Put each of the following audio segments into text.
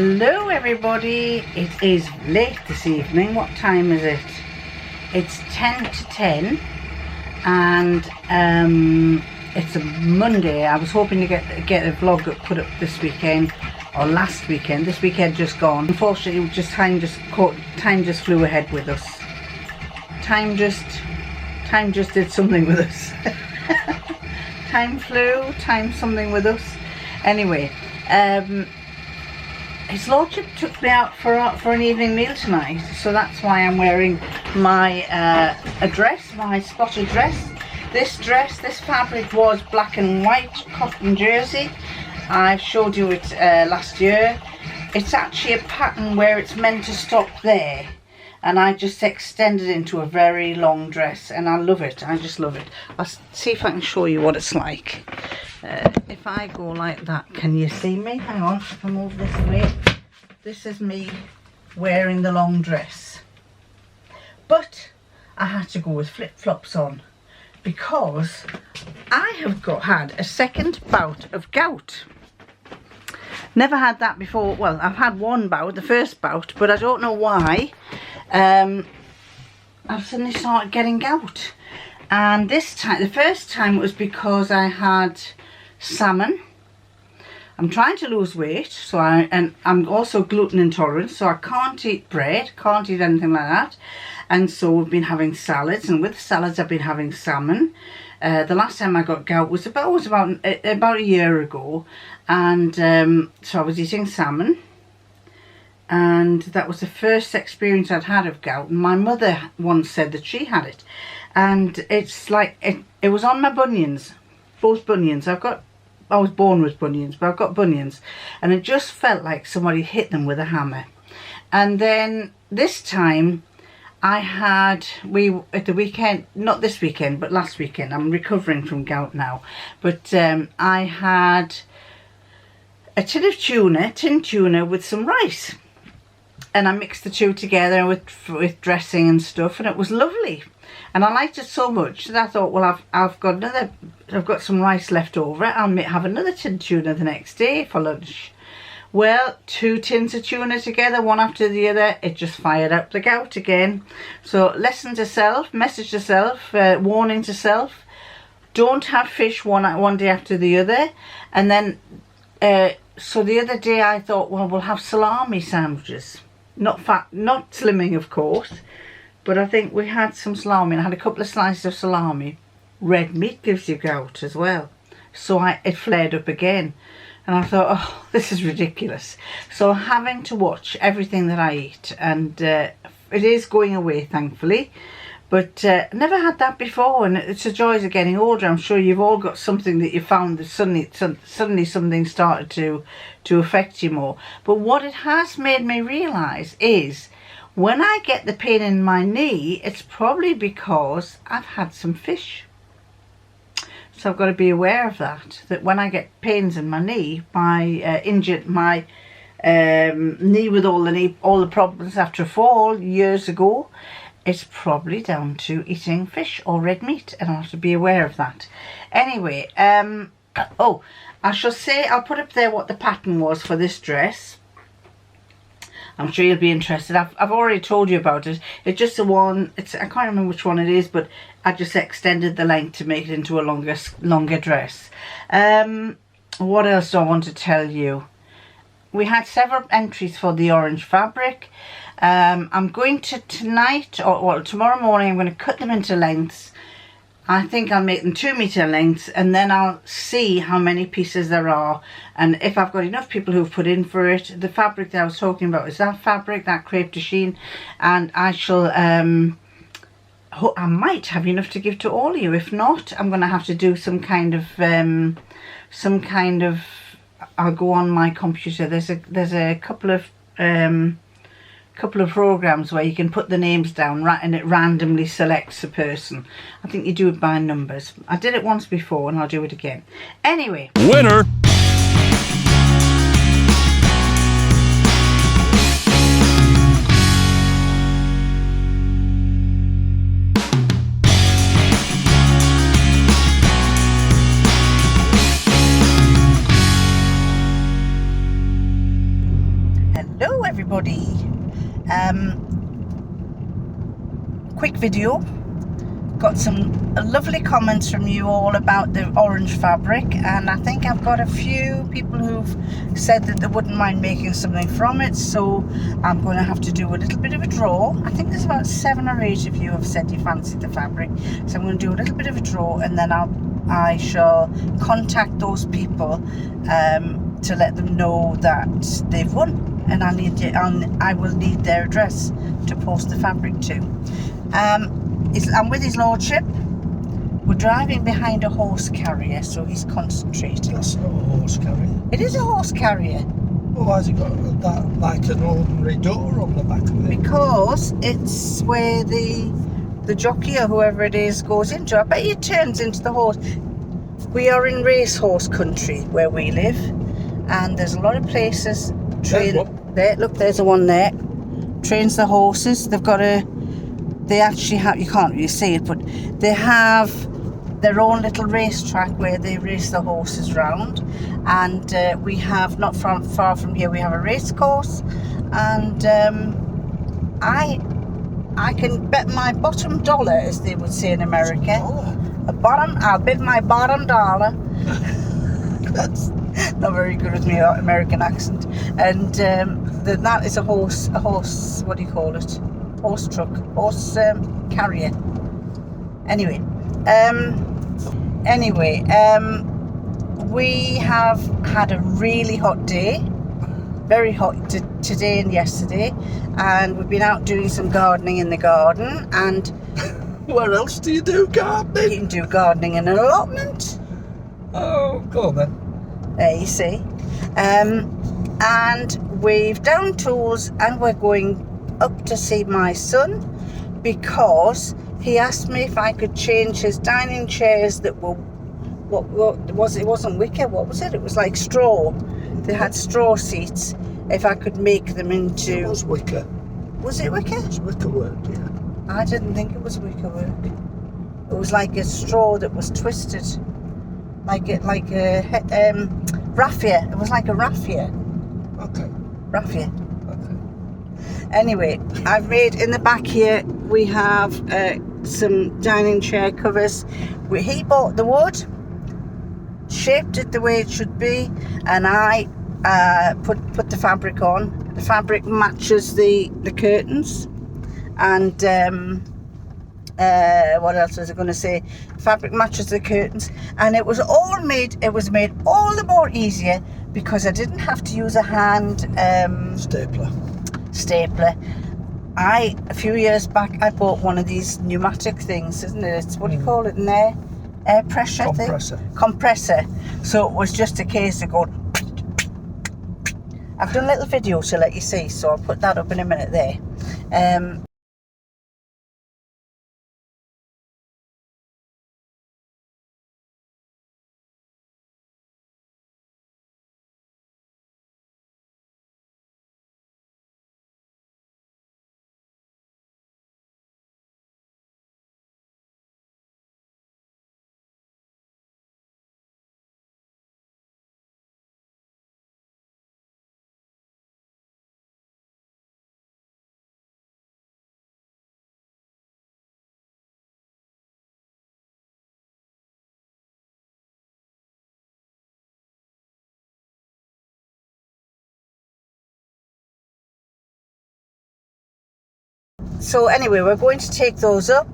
Hello everybody, it is late this evening. What time is it? It's 10 to 10 and it's a Monday. I was hoping to get a vlog put up this weekend or last weekend. This weekend just gone. Unfortunately, time just flew ahead with us. Time just did something with us. Time something with us. Anyway, His Lordship took me out for an evening meal tonight, so that's why I'm wearing my my spotted dress. This fabric was black and white cotton jersey. I showed you it last year. It's actually a pattern where it's meant to stop there, and I just extended it into a very long dress, and I love it. I just love it. I'll see if I can show you what it's like. If I go like that, can you see me? Hang on, if I move this away. This is me wearing the long dress. But I had to go with flip-flops on because I have had a second bout of gout. Never had that before. Well, I've had one bout, the first bout, but I don't know why. I've suddenly started getting gout. And this time, the first time, it was because I had salmon. I'm trying to lose weight, and I'm also gluten intolerant, so I can't eat bread, can't eat anything like that. And so we've been having salads, and with salads I've been having salmon. The last time I got gout was about a year ago, and so I was eating salmon, and that was the first experience I'd had of gout. And my mother once said that she had it, and it's like it was on my bunions, both bunions. I was born with bunions, but I've got bunions, and it just felt like somebody hit them with a hammer. And then this time at the weekend, not this weekend but last weekend, I'm recovering from gout now, but I had a tin tuna with some rice, and I mixed the two together with dressing and stuff, and it was lovely. And I liked it so much that I thought, well, I've got some rice left over. I'll have another tin tuna the next day for lunch. Well, 2 tins of tuna together, one after the other, it just fired up the gout again. So lesson to self, message to self, warning to self: don't have fish one day after the other. And then, so the other day I thought, well, we'll have salami sandwiches. Not slimming, of course. But I think we had some salami, and I had a couple of slices of salami. Red meat gives you gout as well. So it flared up again. And I thought, oh, this is ridiculous. So having to watch everything that I eat. And it is going away, thankfully. But never had that before. And it's the joys of getting older. I'm sure you've all got something that you found that suddenly something started to affect you more. But what it has made me realise is, when I get the pain in my knee, it's probably because I've had some fish. So I've got to be aware of that when I get pains in my knee, injured my knee with all the problems after a fall years ago, it's probably down to eating fish or red meat, and I'll have to be aware of that. Anyway, I shall say, I'll put up there what the pattern was for this dress. I'm sure you'll be interested. I've already told you about it. It's just the one. I can't remember which one it is, but I just extended the length to make it into a longer dress. What else do I want to tell you? We had several entries for the orange fabric. I'm going to tomorrow morning, I'm going to cut them into lengths. I think I'll make them 2 metre lengths, and then I'll see how many pieces there are, and if I've got enough people who've put in for it. The fabric that I was talking about is that fabric, that crepe de chine, and I shall I might have enough to give to all of you. If not, I'm going to have to do some kind of I'll go on my computer. There's a couple of programs where you can put the names down, and it randomly selects a person. I think you do it by numbers. I did it once before, and I'll do it again. Anyway, winner. quick video. Got some lovely comments from you all about the orange fabric, and I think I've got a few people who've said that they wouldn't mind making something from it, so I'm going to have to do a little bit of a draw. I think there's about 7 or 8 of you have said you fancy the fabric, so I'm going to do a little bit of a draw, and then I shall contact those people to let them know that they've won, and I will need their address to post the fabric to. I'm with his lordship. We're driving behind a horse carrier, so he's concentrating. That's not a horse carrier. It is a horse carrier. Well, why has it got that, like an ordinary door on the back of it? Because it's where the jockey or whoever it is goes into. I bet it turns into the horse. We are in racehorse country where we live, and there's a lot of places there. Look, there's a one there. Trains the horses. They actually have, you can't really see it, but they have their own little racetrack where they race the horses round. And we have, not far from here, we have a race course. And I can bet my bottom dollar, as they would say in America. I'll bet my bottom dollar. That's not very good with my American accent. And that is a horse, what do you call it? Horse carrier. Anyway, we have had a really hot day, very hot today and yesterday, and we've been out doing some gardening in the garden. And where else do you do gardening? You can do gardening in an allotment. Oh, go on then. There you see. And we've down tools, and we're going up to see my son, because he asked me if I could change his dining chairs that were, what was it? It wasn't wicker, what was it? It was like straw. They had straw seats. If I could make them into... It was wicker. Was it wicker? It was wicker work, yeah. I didn't think it was wicker work. It was like a straw that was twisted, like a raffia. It was like a raffia. Okay. Raffia. Anyway, I've made, in the back here, we have some dining chair covers. He bought the wood, shaped it the way it should be, and I put the fabric on. The fabric matches the curtains, and what else was I going to say? Fabric matches the curtains, and it was made all the more easier because I didn't have to use a hand stapler. A few years back, I bought one of these pneumatic things, isn't it? It's, what do you call it in there? Air pressure compressor. So it was just a case of going. I've done a little video to let you see, so I'll put that up in a minute there. So anyway, we're going to take those up,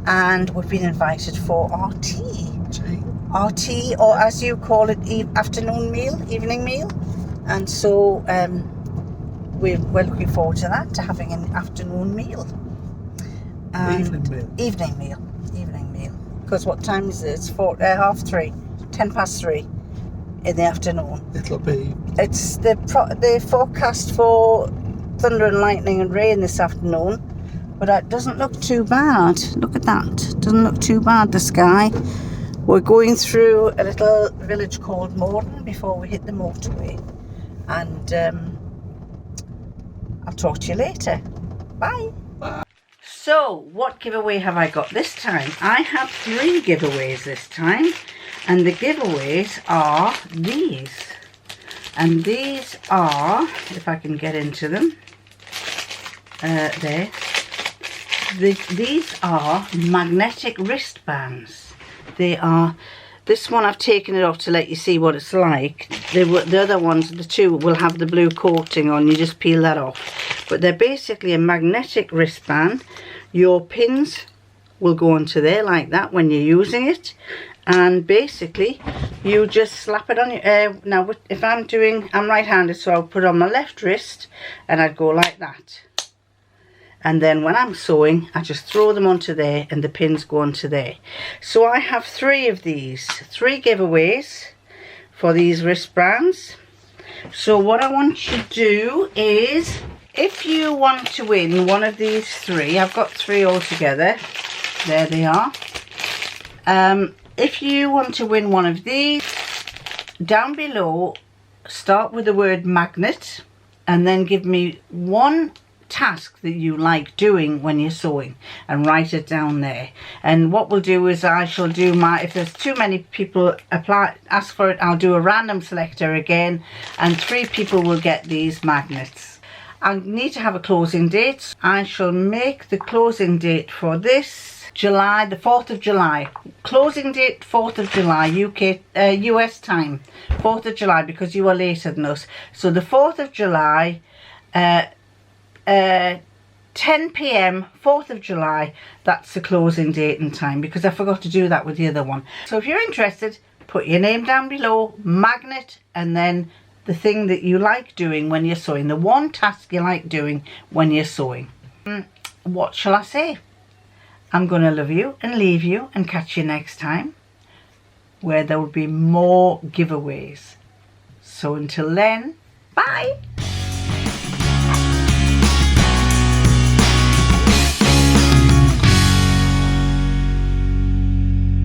and we've been invited for our tea. Our tea, or as you call it, afternoon meal, evening meal. And so we're looking forward to that, to having an afternoon meal. Evening meal. Because what time is it? It's 3:30, 3:10 in the afternoon. It'll be. It's the forecast for thunder and lightning and rain this afternoon. But it doesn't look too bad. Look at that. Doesn't look too bad, the sky. We're going through a little village called Morden before we hit the motorway. And I'll talk to you later. Bye. So, what giveaway have I got this time? I have 3 giveaways this time. And the giveaways are these. And these are, if I can get into them, there. These are magnetic wristbands. They are, this one I've taken it off to let you see what it's like. The other ones, the two, will have the blue coating on. You just peel that off. But they're basically a magnetic wristband. Your pins will go onto there like that when you're using it. And basically, you just slap it on your... now, if I'm right-handed, so I'll put it on my left wrist and I'd go like that. And then when I'm sewing, I just throw them onto there and the pins go onto there. So I have 3 of these, 3 giveaways for these wristbands. So what I want you to do is, if you want to win one of these 3, I've got 3 altogether. There they are. If you want to win one of these, down below, start with the word magnet and then give me one task that you like doing when you're sewing and write it down there. And what we'll do is I shall do if there's too many people ask for it, I'll do a random selector again, and 3 people will get these magnets. I need to have a closing date. I shall make the closing date for this July, the 4th of July. Closing date 4th of July, US time, 4th of July, because you are later than us. So the 4th of July, 10 PM, 4th of July, that's the closing date and time, because I forgot to do that with the other one. So if you're interested, put your name down below, magnet, and then the thing that you like doing when you're sewing, the one task you like doing when you're sewing. What shall I say? I'm going to love you and leave you and catch you next time, where there will be more giveaways. So until then, bye!